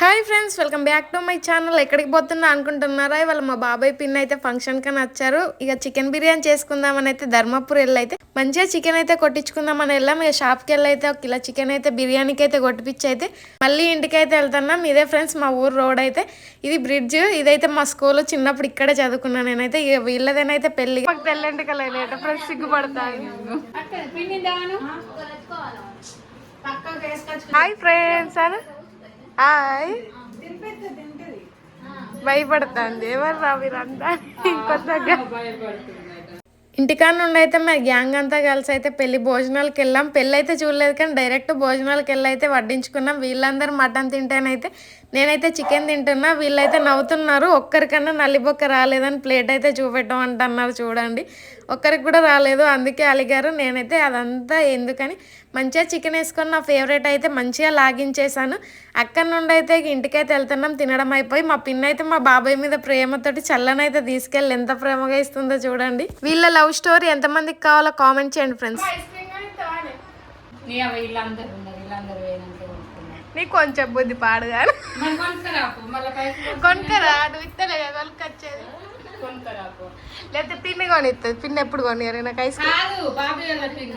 Hi friends, welcome back to my channel. ఎక్కడికి పోతున్నా అనుకుంటున్నారా? ఇవాళ మా బాబాయ్ పిన్ అయితే ఫంక్షన్ కని వచ్చారు. ఇక చికెన్ బిర్యానీ చేసుకుందామని అయితే ధర్మపురి వెళ్ళైతే మంచిగా చికెన్ అయితే కొట్టించుకుందామని వెళ్ళాం. ఇక షాప్కి వెళ్ళైతే ఒక కిలో చికెన్ అయితే బిర్యానీకి అయితే కొట్టిపిచ్చి అయితే మళ్ళీ ఇంటికి అయితే వెళ్తున్నాం. ఇదే ఫ్రెండ్స్ మా ఊరు రోడ్ అయితే, ఇది బ్రిడ్జ్. ఇదైతే మా స్కూల్ చిన్నప్పుడు ఇక్కడే చదువుకున్నాను నేనైతే. ఇక వీళ్ళదేనైతే పెళ్లి తెల్లంటి కలర్ ఫ్రెండ్స్ సిగ్గుపడతాను. హాయ్ ఫ్రెండ్స్ అని హాయ్. భయపడుతుంది ఎవరు రా మీరంతా ఇంకొద్దాగా. ఇంటికాడ నుండి అయితే మా గ్యాంగ్ అంతా కలిసి అయితే పెళ్లి భోజనాలకు వెళ్ళాం. పెళ్ళి అయితే చూడలేదు కానీ డైరెక్ట్ భోజనాలకు వెళ్ళి అయితే వడ్డించుకున్నాం. వీళ్ళందరూ మటన్ తింటేనైతే నేనైతే చికెన్ తింటున్నా. వీళ్ళైతే నవ్వుతున్నారు. ఒక్కరికన్నా నల్లిబొక్క రాలేదని ప్లేట్ అయితే చూపెట్టమంటున్నారు. చూడండి, ఒక్కరికి కూడా రాలేదు, అందుకే అలిగారు. నేనైతే అదంతా ఎందుకని మంచిగా చికెన్ వేసుకొని నా ఫేవరెట్ అయితే మంచిగా లాగించేసాను. అక్కడి నుండి అయితే ఇంటికైతే వెళ్తున్నాం. తినడం అయిపోయి మా పిన్ అయితే మా బాబాయ్ మీద ప్రేమతోటి చల్లనైతే తీసుకెళ్ళి ఎంత ప్రేమగా ఇస్తుందో చూడండి. వీళ్ళ లవ్ స్టోరీ ఎంతమందికి కావాలో కామెంట్ చేయండి ఫ్రెండ్స్. నీకు కొంచెం బుద్ధి పాడుగా కొనుక్కరా, నువ్వు ఇస్తలే కొనుక్కొచ్చేది. లేకపోతే పిన్ని కొనిస్తుంది. పిన్ని ఎప్పుడు కొనియారు నాకు ఐస్ క్రీమ్.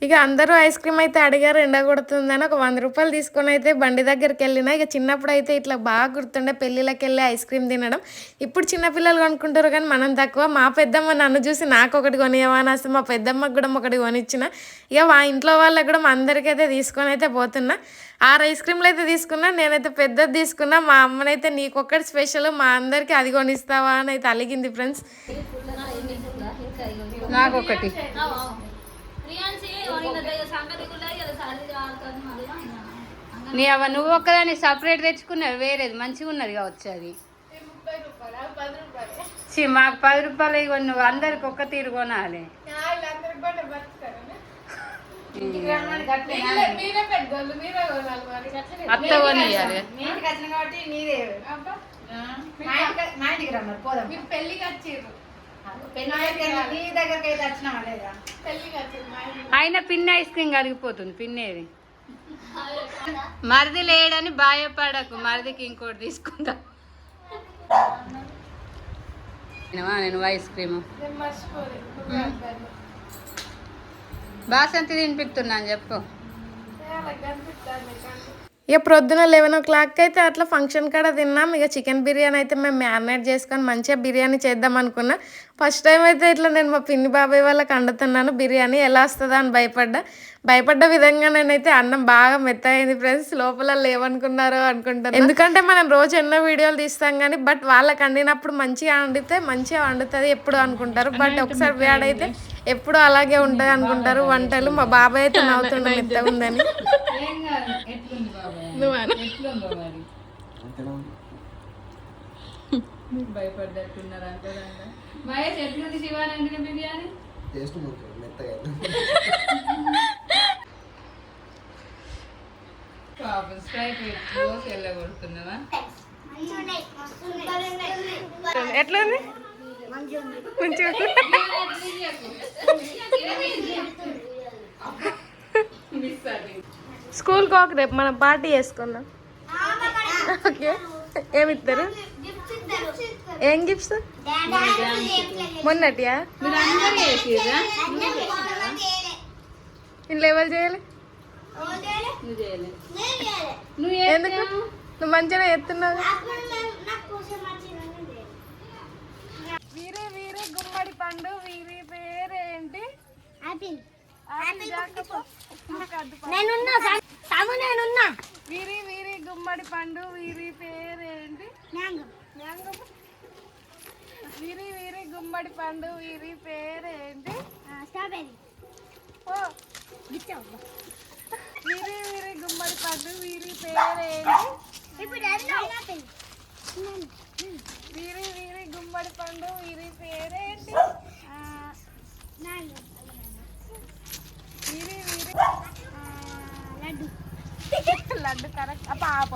ఇక అందరూ ఐస్ క్రీమ్ అయితే అడిగారు. ఎండ కొడుతుందని ఒక 100 రూపాయలు తీసుకొని అయితే బండి దగ్గరికి వెళ్ళినా. ఇక చిన్నప్పుడు అయితే ఇట్లా బాగా గుర్తుండే పెళ్ళిళ్ళకి వెళ్ళి ఐస్ క్రీమ్ తినడం. ఇప్పుడు చిన్నపిల్లలు కొనుక్కుంటారు కానీ మనం తక్కువ. మా పెద్దమ్మ నన్ను చూసి నాకు ఒకటి కొనియవా అని వస్తే మా పెద్దమ్మకి కూడా ఒకటి కొనిచ్చిన. ఇక మా ఇంట్లో వాళ్ళకి కూడా మా అందరికీ అయితే తీసుకొని అయితే పోతున్నా. 6 ఐస్ క్రీమ్లు అయితే తీసుకున్నా. నేనైతే పెద్దది తీసుకున్నా. మా అమ్మనైతే నీకొక్కటి స్పెషల్, మా అందరికీ అది కొనిస్తావా అని అయితే అలిగింది ఫ్రెండ్స్. నాకొకటి నీ అవ్వ నువ్వు ఒక్కదాన్ని సపరేట్ తెచ్చుకున్నావు, వేరేది మంచిగా ఉన్నది కావచ్చు. అది మాకు 10 రూపాయలు ఇవ్వండి. నువ్వు అందరికి ఒక్క తీరు కొనాలి. అత్త కొనియాలి. అయినా పిన్ ఐస్ క్రీమ్ కరిగిపోతుంది. పిన్నేది మరిది లేడని భయపడకు, మరిదికి ఇంకోటి తీసుకుంటా. నేను ఐస్ క్రీము బాసంతి తినిపిస్తున్నాను చెప్పు. ఇక ప్రొద్దున 11 o'clock అయితే అట్లా ఫంక్షన్ కాడ తిన్నాం. ఇక చికెన్ బిర్యానీ అయితే మేము మ్యారినేట్ చేసుకొని మంచిగా బిర్యానీ చేద్దాం అనుకున్నా. ఫస్ట్ టైం అయితే ఇట్లా నేను మా పిన్ని బాబాయ్ వాళ్ళకి వండుతున్నాను. బిర్యానీ ఎలా వస్తుందా అని భయపడ్డ విధంగా నేనైతే అన్నం బాగా మెత్తయింది ఫ్రెండ్స్. లోపల లేవనుకున్నారో అనుకుంటాను, ఎందుకంటే మనం రోజు ఎన్నో వీడియోలు తీస్తాం కానీ బట్ వాళ్ళకి వండినప్పుడు మంచిగా వండితే మంచిగా వండుతుంది ఎప్పుడు అనుకుంటారు. బట్ ఒకసారి వేడైతే ఎప్పుడు అలాగే ఉంటుంది అనుకుంటారు వంటలు. మా బాబాయ్ అయితే నవ్వుతుండే మెత్తగా ఉందని. భయపడ్డట్టున్నారు అంటే మహేష్ ఎట్లుంది శివానండి బిర్యానీ? ఎట్లుంది? స్కూల్కి ఒక రేపు మనం పార్టీ చేసుకుందాం. ఓకే, ఏమిస్తారు? ఏం గిఫ్ట్స్? మొన్నటియా? ఇంట్లో ఎవరు చేయాలి? ఎందుకు? నువ్వు మంచిగా ఎత్తున్నావు. వీరే వీరే గుమ్మడి పండు, వీరి పేరేంటి? వీరి వీరి గుమ్మడి పండు, వీరి పేరేంటి? వీరి వీరి గుమ్మడి పండు, వీరి పేరేంటి? స్ట్రాబెర్రీ. ఓ వీరి వీరి గుమ్మడి పండు, వీరి పేరేంటి? వీరి వీరి గుమ్మడి పండు, వీరి పేరేంటి? వీరి వీరి లడ్డు కరెక్ట్. పాప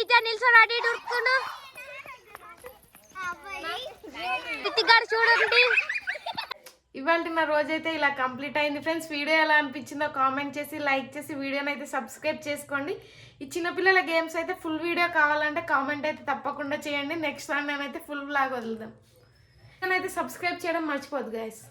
నిజా నిల్సోడు అటు ఇటు ఉరుకుతుండు రితిగాడు చూడండి. ఇవాళ నా రోజైతే ఇలా కంప్లీట్ అయింది ఫ్రెండ్స్. వీడియో ఎలా అనిపించిందో కామెంట్ చేసి లైక్ చేసి వీడియోని అయితే సబ్స్క్రైబ్ చేసుకోండి. ఈ చిన్నపిల్లల గేమ్స్ అయితే ఫుల్ వీడియో కావాలంటే కామెంట్ అయితే తప్పకుండా చేయండి. నెక్స్ట్ సార్ నేనైతే ఫుల్ వ్లాగ్ వదులుదాం. నేనైతే సబ్స్క్రైబ్ చేయడం మర్చిపోద్దు గైస్.